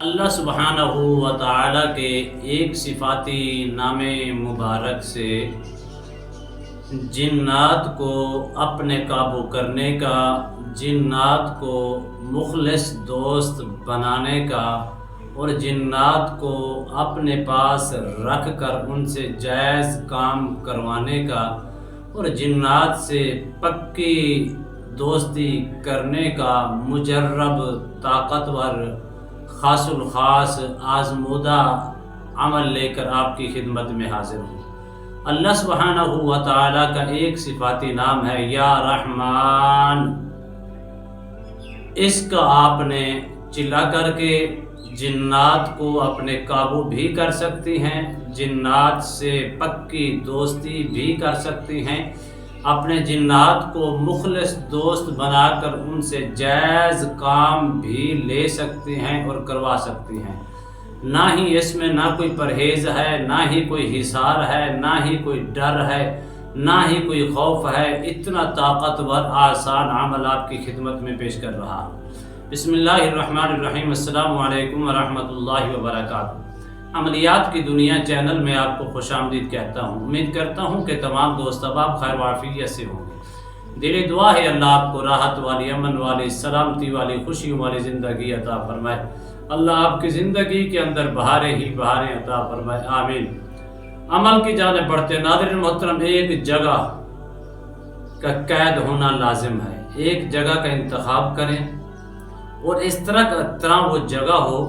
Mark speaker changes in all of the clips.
Speaker 1: اللہ سبحانہ و تعالی کے ایک صفاتی نام مبارک سے جنات کو اپنے قابو کرنے کا، جنات کو مخلص دوست بنانے کا اور جنات کو اپنے پاس رکھ کر ان سے جائز کام کروانے کا اور جنات سے پکی دوستی کرنے کا مجرب، طاقتور، خاص الخاص آزمودہ عمل لے کر آپ کی خدمت میں حاضر ہوں۔ اللہ سبحانہ و تعالیٰ کا ایک صفاتی نام ہے یا رحمان۔ اس کا آپ نے چلا کر کے جنات کو اپنے قابو بھی کر سکتی ہیں، جنات سے پکی دوستی بھی کر سکتی ہیں، اپنے جنات کو مخلص دوست بنا کر ان سے جائز کام بھی لے سکتے ہیں اور کروا سکتی ہیں۔ نہ ہی اس میں نہ کوئی پرہیز ہے، نہ ہی کوئی حصار ہے، نہ ہی کوئی ڈر ہے، نہ ہی کوئی خوف ہے۔ اتنا طاقتور آسان عمل آپ کی خدمت میں پیش کر رہا۔ بسم اللہ الرحمن الرحیم۔ السلام علیکم ورحمۃ اللہ وبرکاتہ۔ عملیات کی دنیا چینل میں آپ کو خوش آمدید کہتا ہوں۔ امید کرتا ہوں کہ تمام دوست احباب خیر و عافیت سے ہوں گے۔ دلی دعا ہے اللہ آپ کو راحت والی، امن والی، سلامتی والی، خوشیوں والی زندگی عطا فرمائے۔ اللہ آپ کی زندگی کے اندر بہاریں ہی بہاریں عطا فرمائے، آمین۔ عمل کی جانب بڑھتے ناظرین محترم، ایک جگہ کا قید ہونا لازم ہے۔ ایک جگہ کا انتخاب کریں اور اس طرح وہ جگہ ہو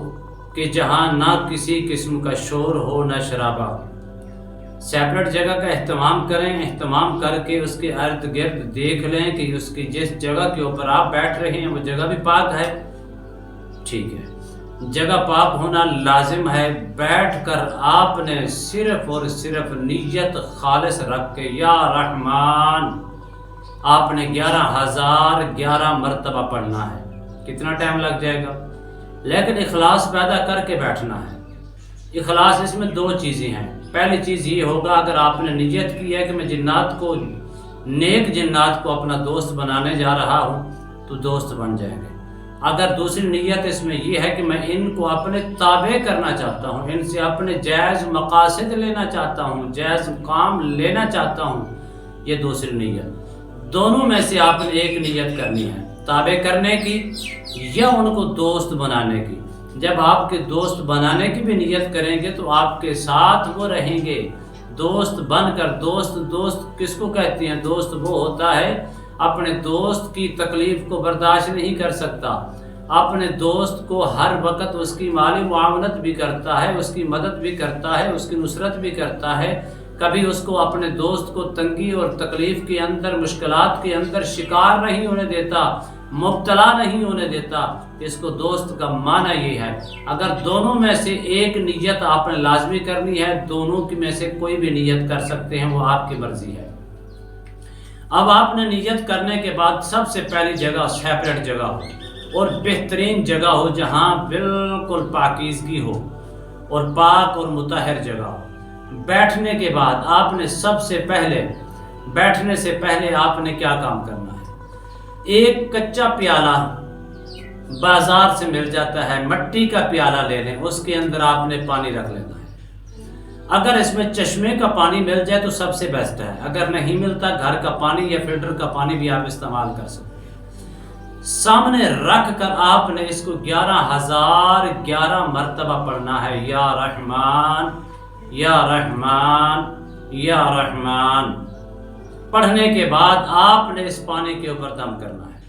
Speaker 1: کہ جہاں نہ کسی قسم کا شور ہو، نہ شرابہ۔ سیپریٹ جگہ کا اہتمام کریں، اہتمام کر کے اس کے ارد گرد دیکھ لیں کہ اس کی جس جگہ کے اوپر آپ بیٹھ رہے ہیں وہ جگہ بھی پاک ہے۔ ٹھیک ہے، جگہ پاک ہونا لازم ہے۔ بیٹھ کر آپ نے صرف اور صرف نیت خالص رکھ کے یا رحمان آپ نے 11,011 مرتبہ پڑھنا ہے۔ کتنا ٹائم لگ جائے گا؟ لیکن اخلاص پیدا کر کے بیٹھنا ہے۔ اخلاص اس میں دو چیزیں ہیں۔ پہلی چیز یہ ہوگا، اگر آپ نے نیت کی ہے کہ میں جنات کو، نیک جنات کو اپنا دوست بنانے جا رہا ہوں تو دوست بن جائیں گے۔ اگر دوسری نیت اس میں یہ ہے کہ میں ان کو اپنے تابع کرنا چاہتا ہوں، ان سے اپنے جائز مقاصد لینا چاہتا ہوں، جائز کام لینا چاہتا ہوں، یہ دوسری نیت۔ دونوں میں سے آپ نے ایک نیت کرنی ہے، تابع کرنے کی یا ان کو دوست بنانے کی۔ جب آپ کے دوست بنانے کی بھی نیت کریں گے تو آپ کے ساتھ وہ رہیں گے دوست بن کر۔ دوست کس کو کہتے ہیں؟ دوست وہ ہوتا ہے اپنے دوست کی تکلیف کو برداشت نہیں کر سکتا، اپنے دوست کو ہر وقت اس کی مالی معاونت بھی کرتا ہے، اس کی مدد بھی کرتا ہے، اس کی نصرت بھی کرتا ہے۔ کبھی اس کو اپنے دوست کو تنگی اور تکلیف کے اندر، مشکلات کے اندر شکار نہیں ہونے دیتا، مبتلا نہیں ہونے دیتا۔ اس کو دوست کا معنی یہ ہے۔ اگر دونوں میں سے ایک نیت آپ نے لازمی کرنی ہے، دونوں کی میں سے کوئی بھی نیت کر سکتے ہیں، وہ آپ کی مرضی ہے۔ اب آپ نے نیت کرنے کے بعد سب سے پہلی جگہ سیپریٹ جگہ ہو اور بہترین جگہ ہو، جہاں بالکل پاکیزگی ہو اور پاک اور مطہر جگہ ہو۔ بیٹھنے کے بعد آپ نے سب سے پہلے، بیٹھنے سے پہلے آپ نے کیا کام کرنا ہے؟ ایک کچا پیالہ بازار سے مل جاتا ہے، مٹی کا پیالہ لے لیں، اس کے اندر آپ نے پانی رکھ لینا ہے۔ اگر اس میں چشمے کا پانی مل جائے تو سب سے بیسٹ ہے، اگر نہیں ملتا گھر کا پانی یا فلٹر کا پانی بھی آپ استعمال کر سکتے ہیں۔ سامنے رکھ کر آپ نے اس کو 11,011 مرتبہ پڑھنا ہے، یا رحمان یا رحمان یا رحمان۔ پڑھنے کے بعد آپ نے اس پانی کے اوپر دم کرنا ہے۔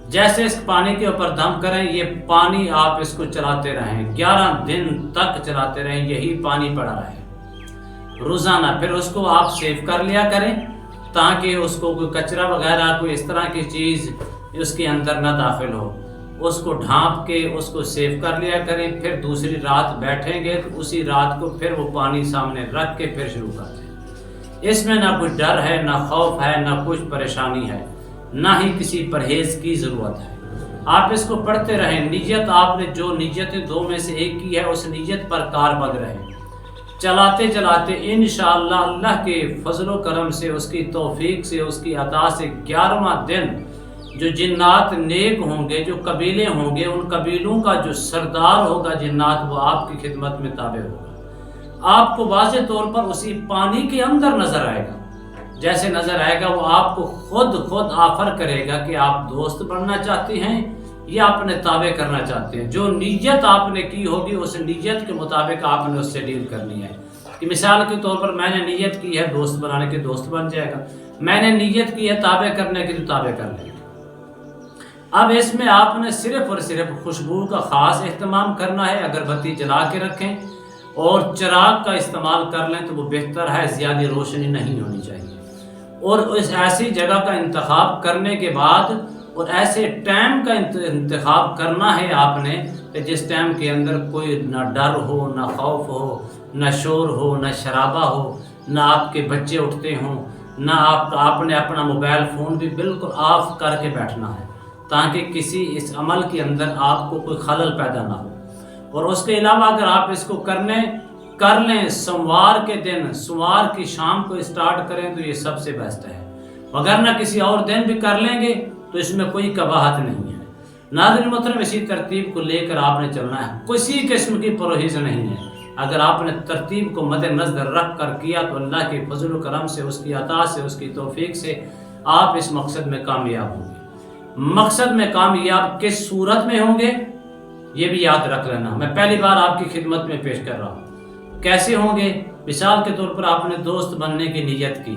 Speaker 1: جیسے اس پانی کے اوپر دم کریں، یہ پانی آپ اس کو چلاتے رہیں، 11 دن تک چلاتے رہیں، یہی پانی پڑا رہے روزانہ۔ پھر اس کو آپ سیو کر لیا کریں تاکہ اس کو کوئی کچرا وغیرہ، کوئی اس طرح کی چیز اس کے اندر نہ داخل ہو۔ اس کو ڈھانپ کے اس کو سیو کر لیا کریں۔ پھر دوسری رات بیٹھیں گے تو اسی رات کو پھر وہ پانی سامنے رکھ کے پھر شروع کر دیں۔ اس میں نہ کوئی ڈر ہے، نہ خوف ہے، نہ کچھ پریشانی ہے، نہ ہی کسی پرہیز کی ضرورت ہے۔ آپ اس کو پڑھتے رہیں۔ نیت آپ نے جو نیتیں دو میں سے ایک کی ہے، اس نیت پر کاربند رہیں۔ چلاتے چلاتے انشاءاللہ اللہ کے فضل و کرم سے، اس کی توفیق سے، اس کی عطا سے 11واں دن جو جنات نیک ہوں گے، جو قبیلے ہوں گے، ان قبیلوں کا جو سردار ہوگا جنات، وہ آپ کی خدمت میں تابع ہوگا۔ آپ کو واضح طور پر اسی پانی کے اندر نظر آئے گا، جیسے نظر آئے گا وہ آپ کو خود آفر کرے گا کہ آپ دوست بننا چاہتے ہیں یا اپنے تابع کرنا چاہتے ہیں۔ جو نیت آپ نے کی ہوگی اس نیت کے مطابق آپ نے اس سے ڈیل کرنی ہے۔ کہ مثال کے طور پر میں نے نیت کی ہے دوست بنانے کی، دوست بن جائے گا، میں نے نیت کی ہے تابع کرنے کی تو تابع کر لیں گے۔ اب اس میں آپ نے صرف اور صرف خوشبو کا خاص اہتمام کرنا ہے، اگربتی جلا کے رکھیں اور چراغ کا استعمال کر لیں تو وہ بہتر ہے، زیادہ روشنی نہیں ہونی چاہیے۔ اور اس ایسی جگہ کا انتخاب کرنے کے بعد اور ایسے ٹائم کا انتخاب کرنا ہے آپ نے کہ جس ٹائم کے اندر کوئی نہ ڈر ہو، نہ خوف ہو، نہ شور ہو، نہ شرابہ ہو، نہ آپ کے بچے اٹھتے ہوں، نہ آپ نے اپنا موبائل فون بھی بالکل آف کر کے بیٹھنا ہے تاکہ کسی اس عمل کے اندر آپ کو کوئی خلل پیدا نہ ہو۔ اور اس کے علاوہ اگر آپ اس کو کر لیں سوموار کے دن، سوموار کی شام کو اسٹارٹ کریں تو یہ سب سے بیسٹ ہے، وگرنہ کسی اور دن بھی کر لیں گے تو اس میں کوئی قباحت نہیں ہے۔ ناظرین محترم، اسی ترتیب کو لے کر آپ نے چلنا ہے، کسی قسم کی پرہیز نہیں ہے۔ اگر آپ نے ترتیب کو مد نظر رکھ کر کیا تو اللہ کے فضل و کرم سے، اس کی عطا سے، اس کی توفیق سے آپ اس مقصد میں کامیاب ہوں گے۔ مقصد میں کامیاب کس صورت میں ہوں گے یہ بھی یاد رکھ لینا، میں پہلی بار آپ کی خدمت میں پیش کر رہا ہوں۔ کیسے ہوں گے؟ مثال کے طور پر آپ نے دوست بننے کی نیت کی،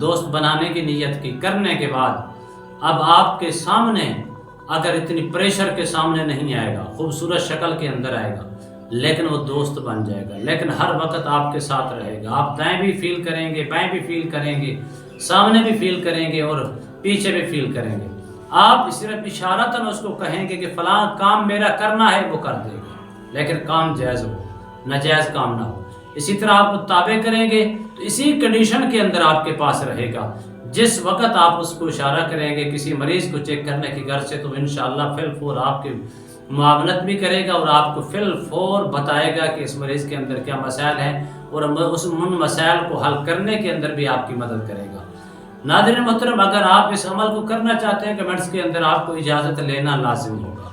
Speaker 1: دوست بنانے کی نیت کی، کرنے کے بعد اب آپ کے سامنے اگر اتنی پریشر کے سامنے نہیں آئے گا، خوبصورت شکل کے اندر آئے گا، لیکن وہ دوست بن جائے گا، لیکن ہر وقت آپ کے ساتھ رہے گا، آپ دائیں بھی فیل کریں گے، بائیں بھی فیل کریں گے، سامنے بھی فیل کریں گے اور پیچھے بھی فیل کریں گے۔ آپ صرف اشارتاً اس کو کہیں گے کہ فلاں کام میرا کرنا ہے، وہ کر دے گا، لیکن کام جائز ہو، ناجائز کام نہ ہو۔ اسی طرح آپ تابع کریں گے تو اسی کنڈیشن کے اندر آپ کے پاس رہے گا۔ جس وقت آپ اس کو اشارہ کریں گے کسی مریض کو چیک کرنے کی غرض سے تو انشاءاللہ فی الفور آپ کی معاونت بھی کرے گا اور آپ کو فی الفور بتائے گا کہ اس مریض کے اندر کیا مسائل ہیں اور ان مسائل کو حل کرنے کے اندر بھی آپ کی مدد کرے گا۔ ناظرین محترم، اگر آپ اس عمل کو کرنا چاہتے ہیں کمنٹس کے اندر آپ کو اجازت لینا لازم ہوگا۔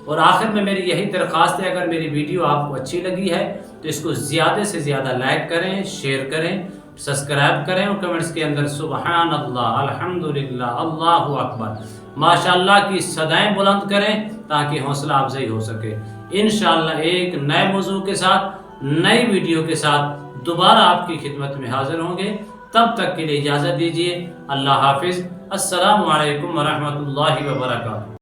Speaker 1: اور آخر میں میری یہی درخواست ہے، اگر میری ویڈیو آپ کو اچھی لگی ہے تو اس کو زیادہ سے زیادہ لائک کریں، شیئر کریں، سبسکرائب کریں اور کمنٹس کے اندر سبحان اللہ، الحمدللہ، اللہ اکبر، ماشاءاللہ کی صدائیں بلند کریں تاکہ حوصلہ افزائی ہو سکے۔ انشاءاللہ ایک نئے موضوع کے ساتھ، نئی ویڈیو کے ساتھ دوبارہ آپ کی خدمت میں حاضر ہوں گے۔ تب تک کے لیے اجازت دیجیے، اللہ حافظ، السلام علیکم ورحمۃ اللہ وبرکاتہ۔